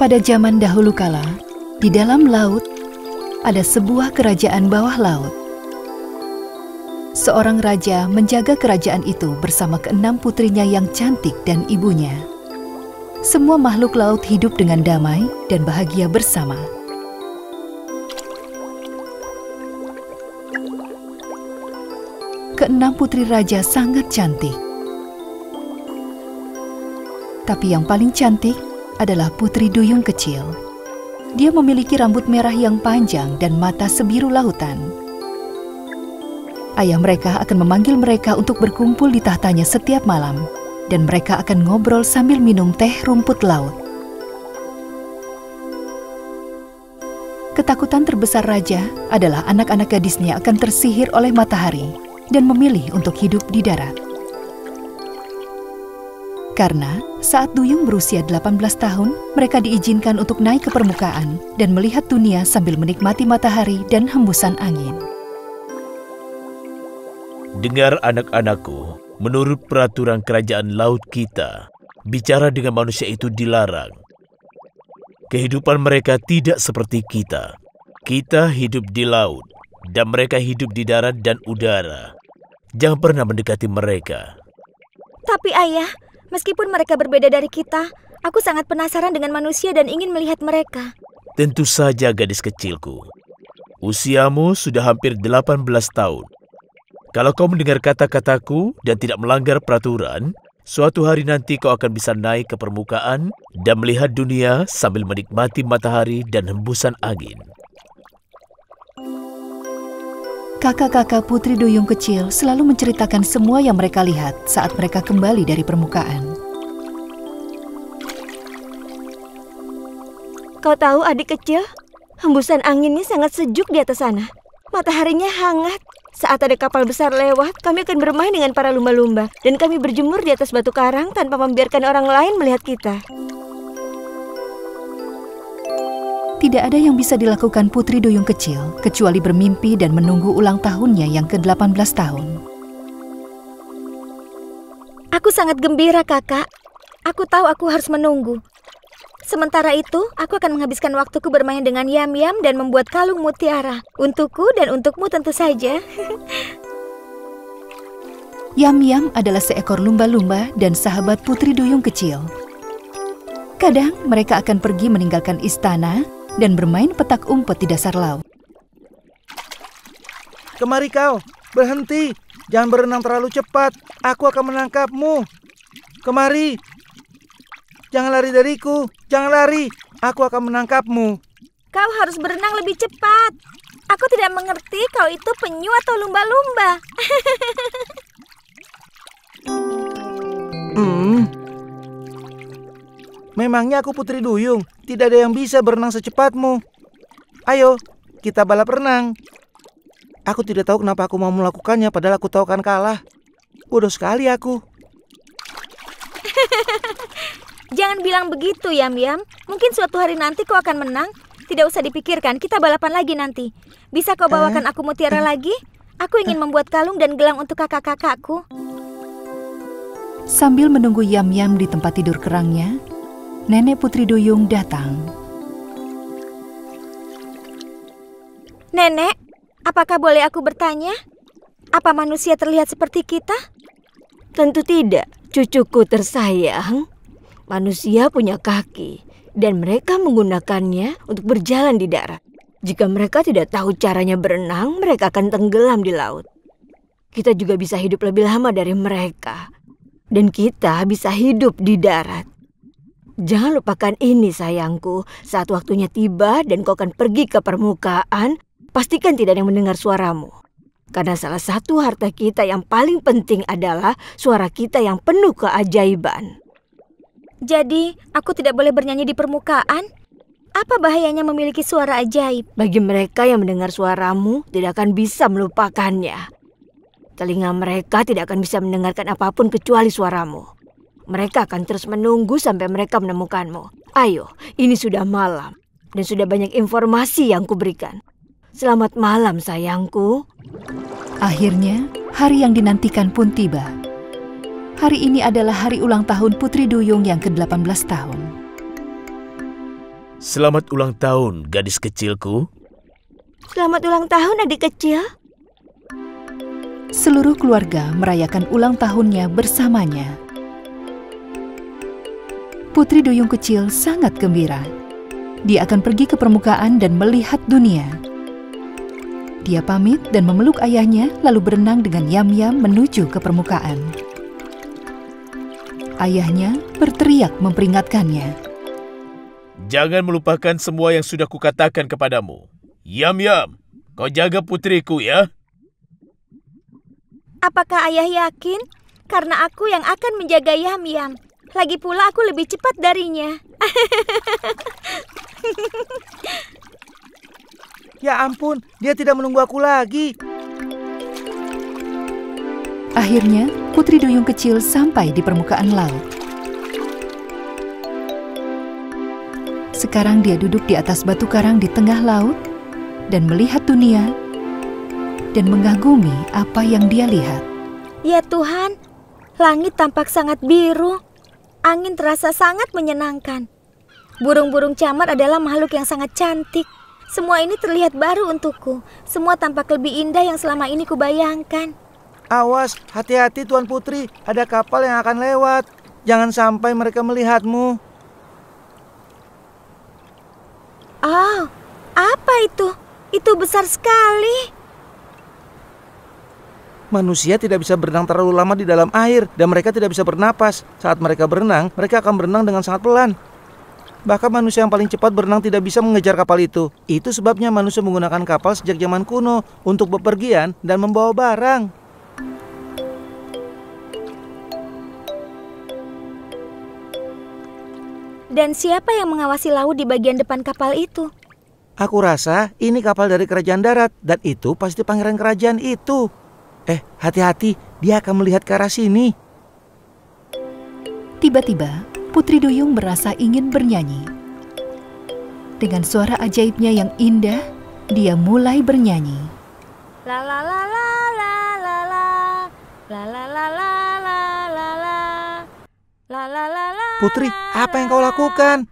Pada zaman dahulu kala, di dalam laut ada sebuah kerajaan bawah laut. Seorang raja menjaga kerajaan itu bersama keenam putrinya yang cantik dan ibunya. Semua makhluk laut hidup dengan damai dan bahagia bersama. Keenam putri raja sangat cantik. Tapi yang paling cantik adalah Putri Duyung kecil. Dia memiliki rambut merah yang panjang dan mata sebiru lautan. Ayah mereka akan memanggil mereka untuk berkumpul di tahtanya setiap malam, dan mereka akan ngobrol sambil minum teh rumput laut. Ketakutan terbesar raja adalah anak-anak gadisnya akan tersihir oleh matahari dan memilih untuk hidup di darat. Karena saat Duyung berusia 18 tahun, mereka diizinkan untuk naik ke permukaan dan melihat dunia sambil menikmati matahari dan hembusan angin. Dengar anak-anakku, menurut peraturan kerajaan laut kita, bicara dengan manusia itu dilarang. Kehidupan mereka tidak seperti kita. Kita hidup di laut, dan mereka hidup di darat dan udara. Jangan pernah mendekati mereka. Tapi ayah, meskipun mereka berbeda dari kita, aku sangat penasaran dengan manusia dan ingin melihat mereka. Tentu saja gadis kecilku. Usiamu sudah hampir 18 tahun. Kalau kau mendengar kata-kataku dan tidak melanggar peraturan, suatu hari nanti kau akan bisa naik ke permukaan dan melihat dunia sambil menikmati matahari dan hembusan angin. Kakak-kakak Putri Duyung kecil selalu menceritakan semua yang mereka lihat saat mereka kembali dari permukaan. Kau tahu adik kecil, hembusan anginnya sangat sejuk di atas sana. Mataharinya hangat. Saat ada kapal besar lewat, kami akan bermain dengan para lumba-lumba. Dan kami berjemur di atas batu karang tanpa membiarkan orang lain melihat kita. Tidak ada yang bisa dilakukan Putri Duyung kecil kecuali bermimpi dan menunggu ulang tahunnya yang ke-18 tahun. Aku sangat gembira, Kakak. Aku tahu aku harus menunggu. Sementara itu, aku akan menghabiskan waktuku bermain dengan Yam-Yam dan membuat kalung mutiara. Untukku dan untukmu tentu saja. Yam-Yam adalah seekor lumba-lumba dan sahabat Putri Duyung kecil. Kadang mereka akan pergi meninggalkan istana dan bermain petak umpet di dasar laut. Kemari kau, berhenti. Jangan berenang terlalu cepat. Aku akan menangkapmu. Kemari. Jangan lari dariku. Jangan lari. Aku akan menangkapmu. Kau harus berenang lebih cepat. Aku tidak mengerti kau itu penyu atau lumba-lumba. Memangnya aku Putri Duyung, tidak ada yang bisa berenang secepatmu. Ayo, kita balap renang. Aku tidak tahu kenapa aku mau melakukannya, padahal aku tahu akan kalah. Bodoh sekali aku. Jangan bilang begitu, Yam-Yam. Mungkin suatu hari nanti kau akan menang. Tidak usah dipikirkan, kita balapan lagi nanti. Bisa kau bawakan aku mutiara lagi? Aku ingin membuat kalung dan gelang untuk kakak-kakakku. Sambil menunggu Yam-Yam di tempat tidur kerangnya, Nenek Putri Duyung datang. Nenek, apakah boleh aku bertanya? Apa manusia terlihat seperti kita? Tentu tidak, cucuku tersayang. Manusia punya kaki, dan mereka menggunakannya untuk berjalan di darat. Jika mereka tidak tahu caranya berenang, mereka akan tenggelam di laut. Kita juga bisa hidup lebih lama dari mereka. Dan kita bisa hidup di darat. Jangan lupakan ini, sayangku. Saat waktunya tiba dan kau akan pergi ke permukaan, pastikan tidak ada yang mendengar suaramu. Karena salah satu harta kita yang paling penting adalah suara kita yang penuh keajaiban. Jadi, aku tidak boleh bernyanyi di permukaan? Apa bahayanya memiliki suara ajaib? Bagi mereka yang mendengar suaramu, tidak akan bisa melupakannya. Telinga mereka tidak akan bisa mendengarkan apapun kecuali suaramu. Mereka akan terus menunggu sampai mereka menemukanmu. Ayo, ini sudah malam dan sudah banyak informasi yang kuberikan. Selamat malam, sayangku. Akhirnya, hari yang dinantikan pun tiba. Hari ini adalah hari ulang tahun Putri Duyung yang ke-18 tahun. Selamat ulang tahun, gadis kecilku. Selamat ulang tahun, adik kecil. Seluruh keluarga merayakan ulang tahunnya bersamanya. Putri Duyung kecil sangat gembira. Dia akan pergi ke permukaan dan melihat dunia. Dia pamit dan memeluk ayahnya lalu berenang dengan Yam-Yam menuju ke permukaan. Ayahnya berteriak memperingatkannya. Jangan melupakan semua yang sudah kukatakan kepadamu. Yam-Yam, kau jaga putriku ya. Apakah ayah yakin? Karena aku yang akan menjaga Yam-Yam. Lagi pula aku lebih cepat darinya. Ya ampun, dia tidak menunggu aku lagi. Akhirnya, Putri Duyung kecil sampai di permukaan laut. Sekarang dia duduk di atas batu karang di tengah laut dan melihat dunia dan mengagumi apa yang dia lihat. Ya Tuhan, langit tampak sangat biru. Angin terasa sangat menyenangkan. Burung-burung camar adalah makhluk yang sangat cantik. Semua ini terlihat baru untukku. Semua tampak lebih indah yang selama ini kubayangkan. Awas, hati-hati Tuan Putri. Ada kapal yang akan lewat. Jangan sampai mereka melihatmu. Oh, apa itu? Itu besar sekali. Manusia tidak bisa berenang terlalu lama di dalam air dan mereka tidak bisa bernapas. Saat mereka berenang, mereka akan berenang dengan sangat pelan. Bahkan manusia yang paling cepat berenang tidak bisa mengejar kapal itu. Itu sebabnya manusia menggunakan kapal sejak zaman kuno untuk bepergian dan membawa barang. Dan siapa yang mengawasi laut di bagian depan kapal itu? Aku rasa ini kapal dari kerajaan darat dan itu pasti pangeran kerajaan itu. Hati-hati, dia akan melihat ke arah sini. Tiba-tiba, Putri Duyung merasa ingin bernyanyi. Dengan suara ajaibnya yang indah, dia mulai bernyanyi. La la la la la la la la la la la la la la la la la. Putri, apa yang kau lakukan?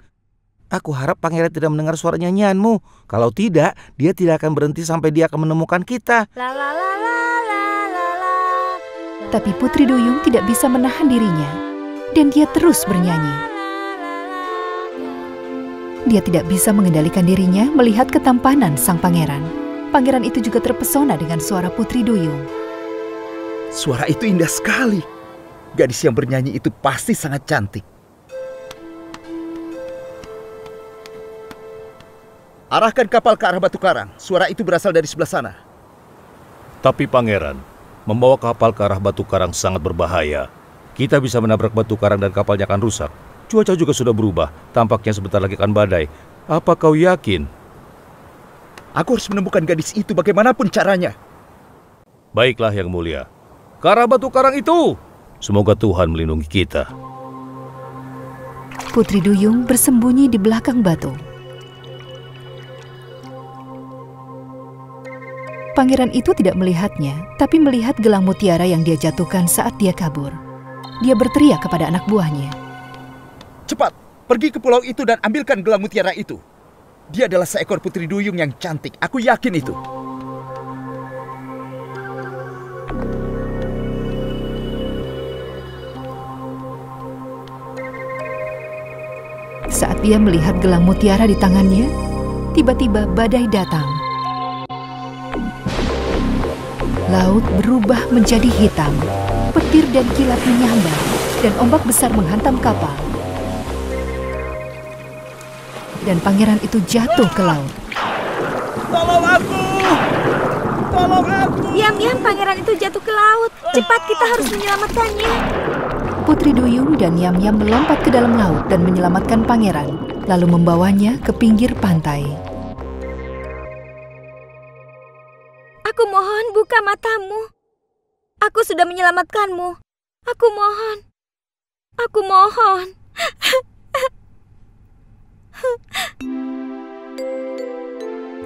Aku harap pangeran tidak mendengar suara nyanyianmu. Kalau tidak, dia tidak akan berhenti sampai dia akan menemukan kita. La la la la la la la. Tapi Putri Duyung tidak bisa menahan dirinya, dan dia terus bernyanyi. Dia tidak bisa mengendalikan dirinya melihat ketampanan sang pangeran. Pangeran itu juga terpesona dengan suara Putri Duyung. Suara itu indah sekali. Gadis yang bernyanyi itu pasti sangat cantik. Arahkan kapal ke arah batu karang. Suara itu berasal dari sebelah sana. Tapi pangeran, membawa kapal ke arah batu karang sangat berbahaya. Kita bisa menabrak batu karang dan kapalnya akan rusak. Cuaca juga sudah berubah. Tampaknya sebentar lagi akan badai. Apa kau yakin? Aku harus menemukan gadis itu bagaimanapun caranya. Baiklah yang mulia. Ke arah batu karang itu. Semoga Tuhan melindungi kita. Putri Duyung bersembunyi di belakang batu. Pangeran itu tidak melihatnya, tapi melihat gelang mutiara yang dia jatuhkan saat dia kabur. Dia berteriak kepada anak buahnya. Cepat, pergi ke pulau itu dan ambilkan gelang mutiara itu. Dia adalah seekor putri duyung yang cantik. Aku yakin itu. Saat dia melihat gelang mutiara di tangannya, tiba-tiba badai datang. Laut berubah menjadi hitam, petir dan kilat menyambar, dan ombak besar menghantam kapal. Dan pangeran itu jatuh ke laut. Tolong aku! Tolong aku! Yam-Yam, pangeran itu jatuh ke laut. Cepat, kita harus menyelamatkannya. Putri Duyung dan Yam-Yam melompat ke dalam laut dan menyelamatkan pangeran, lalu membawanya ke pinggir pantai. Aku mohon, buka matamu. Aku sudah menyelamatkanmu. Aku mohon. Aku mohon.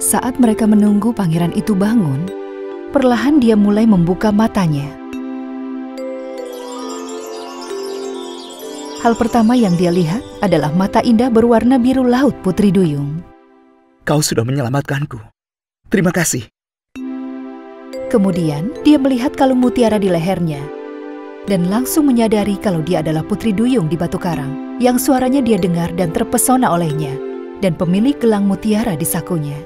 Saat mereka menunggu pangeran itu bangun, perlahan dia mulai membuka matanya. Hal pertama yang dia lihat adalah mata indah berwarna biru laut Putri Duyung. Kau sudah menyelamatkanku. Terima kasih. Kemudian dia melihat kalung mutiara di lehernya dan langsung menyadari kalau dia adalah Putri Duyung di Batu Karang yang suaranya dia dengar dan terpesona olehnya dan pemilik gelang mutiara di sakunya.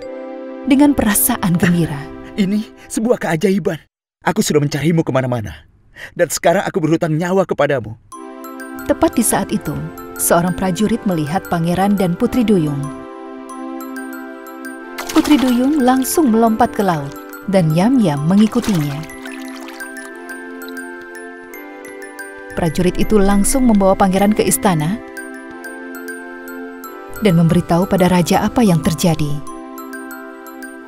Dengan perasaan gembira. Ini sebuah keajaiban. Aku sudah mencarimu kemana-mana. Dan sekarang aku berhutang nyawa kepadamu. Tepat di saat itu, seorang prajurit melihat pangeran dan Putri Duyung. Putri Duyung langsung melompat ke laut dan Yam-Yam mengikutinya. Prajurit itu langsung membawa pangeran ke istana dan memberitahu pada raja apa yang terjadi.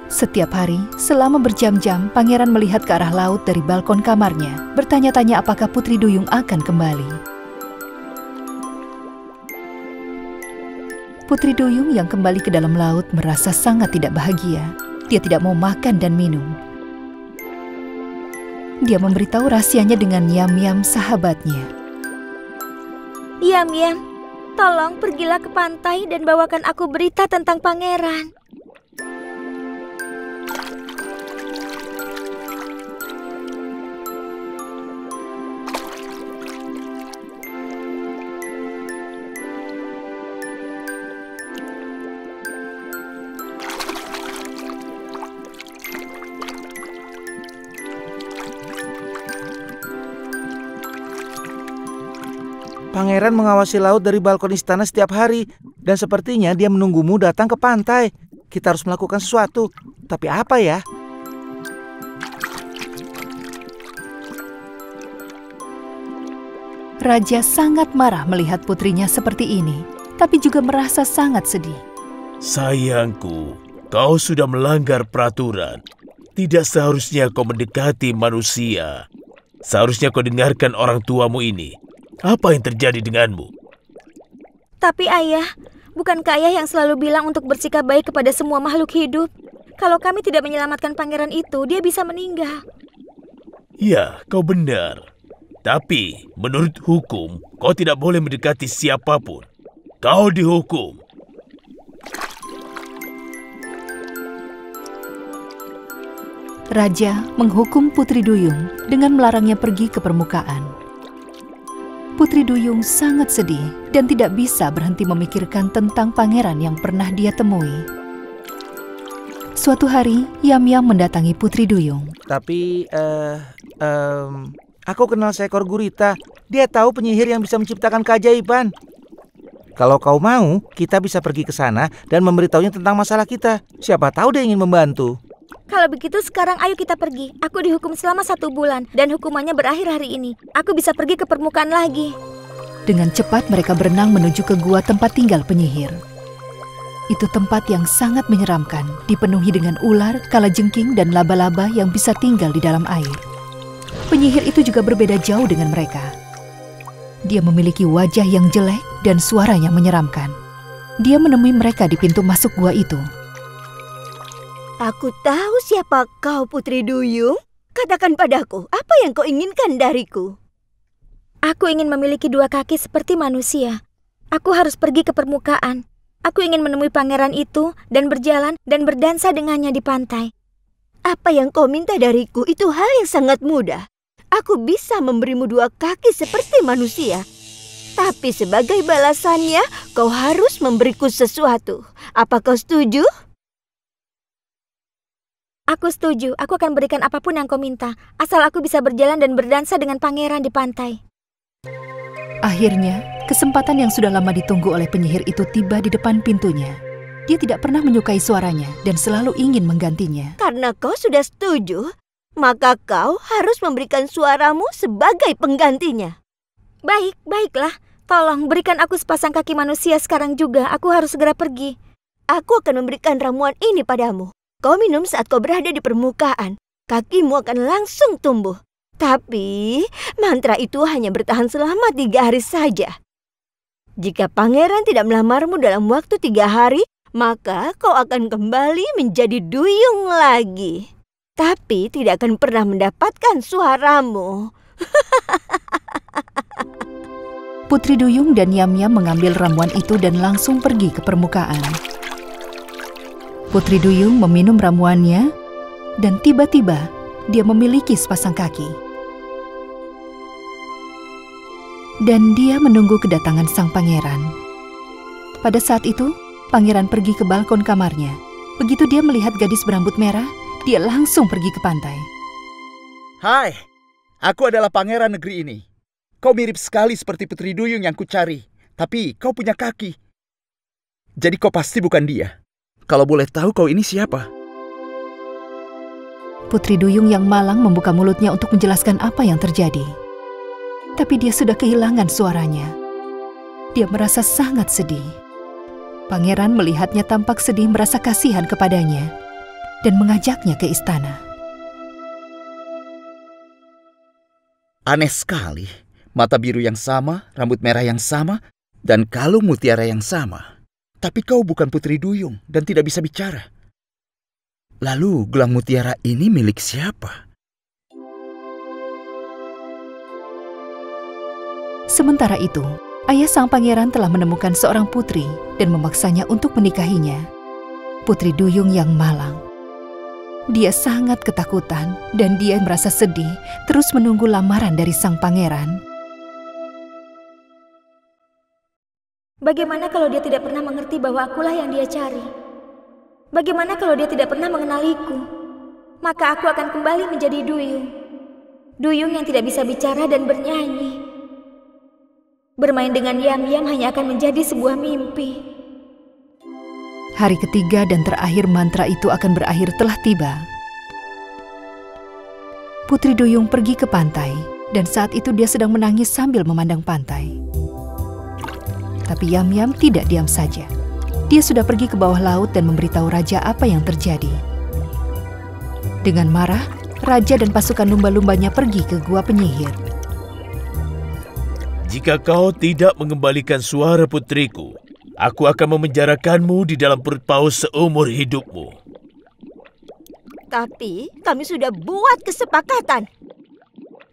Setiap hari, selama berjam-jam, pangeran melihat ke arah laut dari balkon kamarnya, bertanya-tanya apakah Putri Duyung akan kembali. Putri Duyung yang kembali ke dalam laut merasa sangat tidak bahagia. Dia tidak mau makan dan minum. Dia memberitahu rahasianya dengan Yam-Yam sahabatnya. Yam-Yam, tolong pergilah ke pantai dan bawakan aku berita tentang pangeran. Pangeran mengawasi laut dari balkon istana setiap hari dan sepertinya dia menunggumu datang ke pantai. Kita harus melakukan sesuatu. Tapi apa ya? Raja sangat marah melihat putrinya seperti ini, tapi juga merasa sangat sedih. Sayangku, kau sudah melanggar peraturan. Tidak seharusnya kau mendekati manusia. Seharusnya kau dengarkan orang tuamu ini. Apa yang terjadi denganmu? Tapi ayah, bukankah ayah yang selalu bilang untuk bersikap baik kepada semua makhluk hidup? Kalau kami tidak menyelamatkan pangeran itu, dia bisa meninggal. Ya, kau benar. Tapi menurut hukum, kau tidak boleh mendekati siapapun. Kau dihukum. Raja menghukum Putri Duyung dengan melarangnya pergi ke permukaan. Putri Duyung sangat sedih dan tidak bisa berhenti memikirkan tentang pangeran yang pernah dia temui. Suatu hari, Yam-Yam mendatangi Putri Duyung. Tapi, aku kenal seekor gurita. Dia tahu penyihir yang bisa menciptakan keajaiban. Kalau kau mau, kita bisa pergi ke sana dan memberitahunya tentang masalah kita. Siapa tahu dia ingin membantu. Kalau begitu sekarang ayo kita pergi. Aku dihukum selama 1 bulan dan hukumannya berakhir hari ini. Aku bisa pergi ke permukaan lagi. Dengan cepat mereka berenang menuju ke gua tempat tinggal penyihir. Itu tempat yang sangat menyeramkan, dipenuhi dengan ular, kalajengking, dan laba-laba yang bisa tinggal di dalam air. Penyihir itu juga berbeda jauh dengan mereka. Dia memiliki wajah yang jelek dan suaranya menyeramkan. Dia menemui mereka di pintu masuk gua itu. Aku tahu siapa kau, Putri Duyung. Katakan padaku, apa yang kau inginkan dariku? Aku ingin memiliki 2 kaki seperti manusia. Aku harus pergi ke permukaan. Aku ingin menemui pangeran itu dan berjalan dan berdansa dengannya di pantai. Apa yang kau minta dariku itu hal yang sangat mudah. Aku bisa memberimu 2 kaki seperti manusia. Tapi sebagai balasannya, kau harus memberiku sesuatu. Apa kau setuju? Aku setuju, aku akan berikan apapun yang kau minta, asal aku bisa berjalan dan berdansa dengan pangeran di pantai. Akhirnya, kesempatan yang sudah lama ditunggu oleh penyihir itu tiba di depan pintunya. Dia tidak pernah menyukai suaranya dan selalu ingin menggantinya. Karena kau sudah setuju, maka kau harus memberikan suaramu sebagai penggantinya. Baiklah. Tolong berikan aku sepasang kaki manusia sekarang juga, aku harus segera pergi. Aku akan memberikan ramuan ini padamu. Kau minum saat kau berada di permukaan. Kakimu akan langsung tumbuh. Tapi, mantra itu hanya bertahan selama 3 hari saja. Jika pangeran tidak melamarmu dalam waktu 3 hari, maka kau akan kembali menjadi duyung lagi. Tapi tidak akan pernah mendapatkan suaramu. Putri Duyung dan Yam-Yam mengambil ramuan itu dan langsung pergi ke permukaan. Putri Duyung meminum ramuannya dan tiba-tiba dia memiliki sepasang kaki. Dan dia menunggu kedatangan sang pangeran. Pada saat itu, pangeran pergi ke balkon kamarnya. Begitu dia melihat gadis berambut merah, dia langsung pergi ke pantai. Hai, aku adalah pangeran negeri ini. Kau mirip sekali seperti Putri Duyung yang kucari, tapi kau punya kaki. Jadi kau pasti bukan dia. Kalau boleh tahu kau ini siapa? Putri Duyung yang malang membuka mulutnya untuk menjelaskan apa yang terjadi. Tapi dia sudah kehilangan suaranya. Dia merasa sangat sedih. Pangeran melihatnya tampak sedih, merasa kasihan kepadanya dan mengajaknya ke istana. Aneh sekali. Mata biru yang sama, rambut merah yang sama, dan kalung mutiara yang sama. Tapi kau bukan Putri Duyung dan tidak bisa bicara. Lalu gelang mutiara ini milik siapa? Sementara itu, ayah sang pangeran telah menemukan seorang putri dan memaksanya untuk menikahinya. Putri Duyung yang malang. Dia sangat ketakutan dan dia merasa sedih, terus menunggu lamaran dari sang pangeran. Bagaimana kalau dia tidak pernah mengerti bahwa akulah yang dia cari? Bagaimana kalau dia tidak pernah mengenaliku? Maka aku akan kembali menjadi Duyung. Duyung yang tidak bisa bicara dan bernyanyi. Bermain dengan Yam-Yam hanya akan menjadi sebuah mimpi. Hari ketiga dan terakhir mantra itu akan berakhir telah tiba. Putri Duyung pergi ke pantai, dan saat itu dia sedang menangis sambil memandang pantai. Tapi Yam-Yam tidak diam saja. Dia sudah pergi ke bawah laut dan memberitahu raja apa yang terjadi. Dengan marah, raja dan pasukan lumba-lumbanya pergi ke gua penyihir. Jika kau tidak mengembalikan suara putriku, aku akan memenjarakanmu di dalam perut paus seumur hidupmu. Tapi kami sudah buat kesepakatan.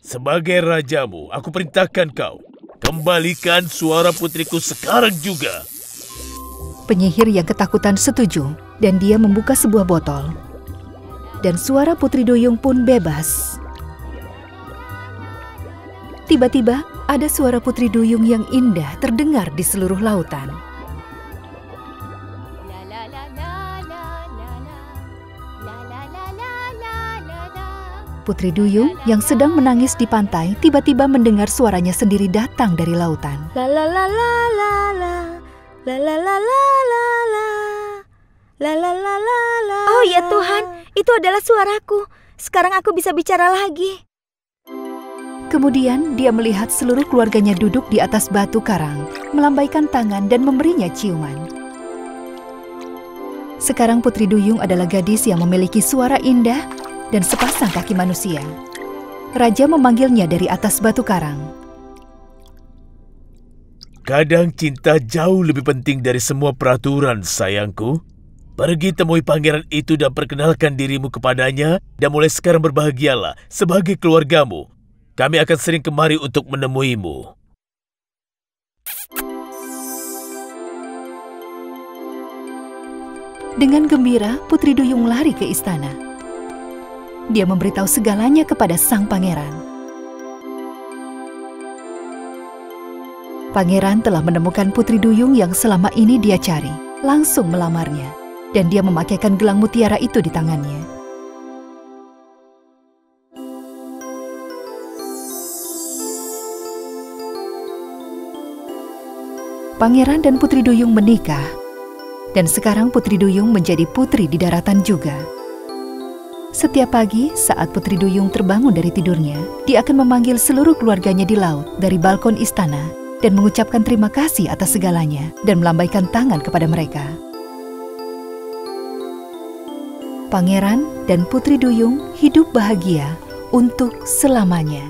Sebagai rajamu, aku perintahkan kau, kembalikan suara putriku sekarang juga. Penyihir yang ketakutan setuju, dan dia membuka sebuah botol. Dan suara Putri Duyung pun bebas. Tiba-tiba, ada suara Putri Duyung yang indah terdengar di seluruh lautan. Putri Duyung yang sedang menangis di pantai tiba-tiba mendengar suaranya sendiri datang dari lautan. La la la la la la la la la la la la la la la la. Oh ya Tuhan, itu adalah suaraku. Sekarang aku bisa bicara lagi. Kemudian dia melihat seluruh keluarganya duduk di atas batu karang, melambaikan tangan dan memberinya ciuman. Sekarang Putri Duyung adalah gadis yang memiliki suara indah dan sepasang kaki manusia. Raja memanggilnya dari atas batu karang. Kadang cinta jauh lebih penting dari semua peraturan, sayangku. Pergi temui pangeran itu dan perkenalkan dirimu kepadanya, dan mulai sekarang berbahagialah sebagai keluargamu. Kami akan sering kemari untuk menemuimu. Dengan gembira, Putri Duyung lari ke istana. Dia memberitahu segalanya kepada sang pangeran. Pangeran telah menemukan Putri Duyung yang selama ini dia cari, langsung melamarnya, dan dia memakaikan gelang mutiara itu di tangannya. Pangeran dan Putri Duyung menikah, dan sekarang Putri Duyung menjadi putri di daratan juga. Setiap pagi saat Putri Duyung terbangun dari tidurnya, dia akan memanggil seluruh keluarganya di laut dari balkon istana dan mengucapkan terima kasih atas segalanya dan melambaikan tangan kepada mereka. Pangeran dan Putri Duyung hidup bahagia untuk selamanya.